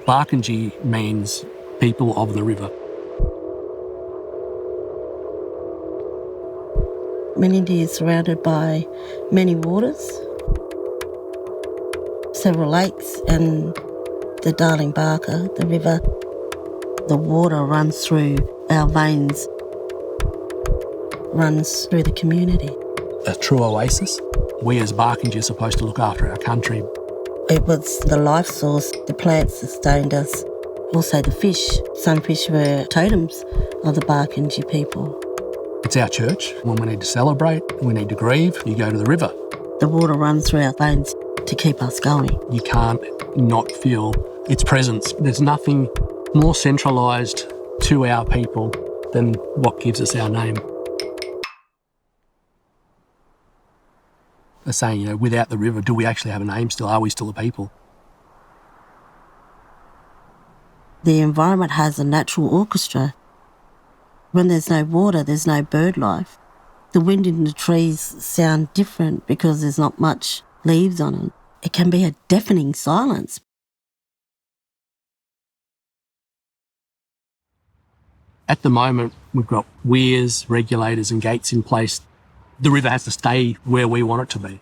Barkindji means people of the river. Menindee is surrounded by many waters, several lakes, and the Darling Barker, the river. The water runs through our veins, runs through the community. A true oasis. We as Barkindji are supposed to look after our country. It was the life source. The plants sustained us. Also the fish. Some fish were totems of the Barkindji people. It's our church. When we need to celebrate, we need to grieve, you go to the river. The water runs through our veins to keep us going. You can't not feel its presence. There's nothing more centralised to our people than what gives us our name. They're saying, without the river, do we actually have a name still? Are we still a people? The environment has a natural orchestra. When there's no water, there's no bird life. The wind in the trees sound different because there's not much leaves on it. It can be a deafening silence. At the moment, we've got weirs, regulators and gates in place. The river has to stay where we want it to be.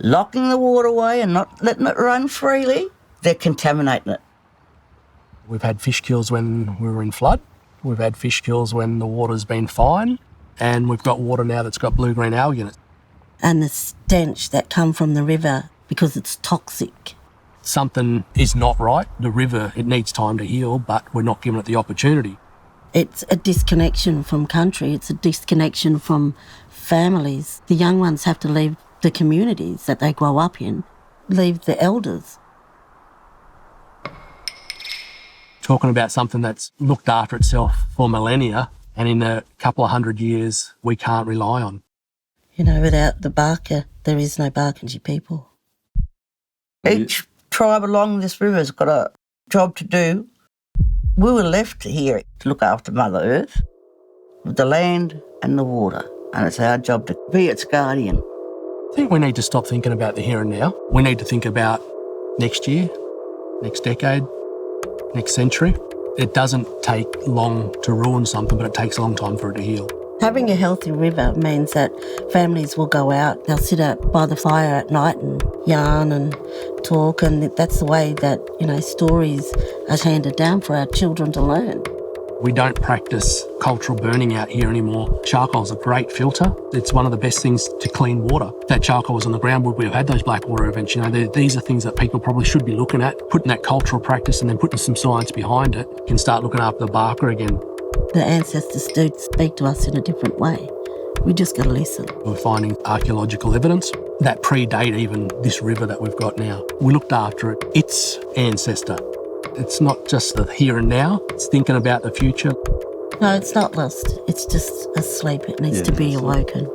Locking the waterway and not letting it run freely, they're contaminating it. We've had fish kills when we were in flood. We've had fish kills when the water's been fine. And we've got water now that's got blue-green algae in it. And the stench that come from the river because it's toxic. Something is not right. The river, it needs time to heal, but we're not giving it the opportunity. It's a disconnection from country. It's a disconnection from families. The young ones have to leave the communities that they grow up in, leave the elders. Talking about something that's looked after itself for millennia, and in a couple of 100 years, we can't rely on. Without the Barker, there is no Barkindji people. Each tribe along this river has got a job to do. We were left here to look after Mother Earth, the land and the water, and it's our job to be its guardian. I think we need to stop thinking about the here and now. We need to think about next year, next decade, next century. It doesn't take long to ruin something, but it takes a long time for it to heal. Having a healthy river means that families will go out, they'll sit out by the fire at night and yarn and talk, and that's the way that, stories are handed down for our children to learn. We don't practice cultural burning out here anymore. Charcoal's a great filter. It's one of the best things to clean water. If that charcoal was on the ground, would we have had those black water events? These are things that people probably should be looking at, putting that cultural practice and then putting some science behind it, can start looking after the Barker again. The ancestors do speak to us in a different way. We just got to listen. We're finding archaeological evidence that predate even this river that we've got now. We looked after it. Its ancestor. It's not just the here and now. It's thinking about the future. No, it's not lost. It's just asleep. It needs to be awoken.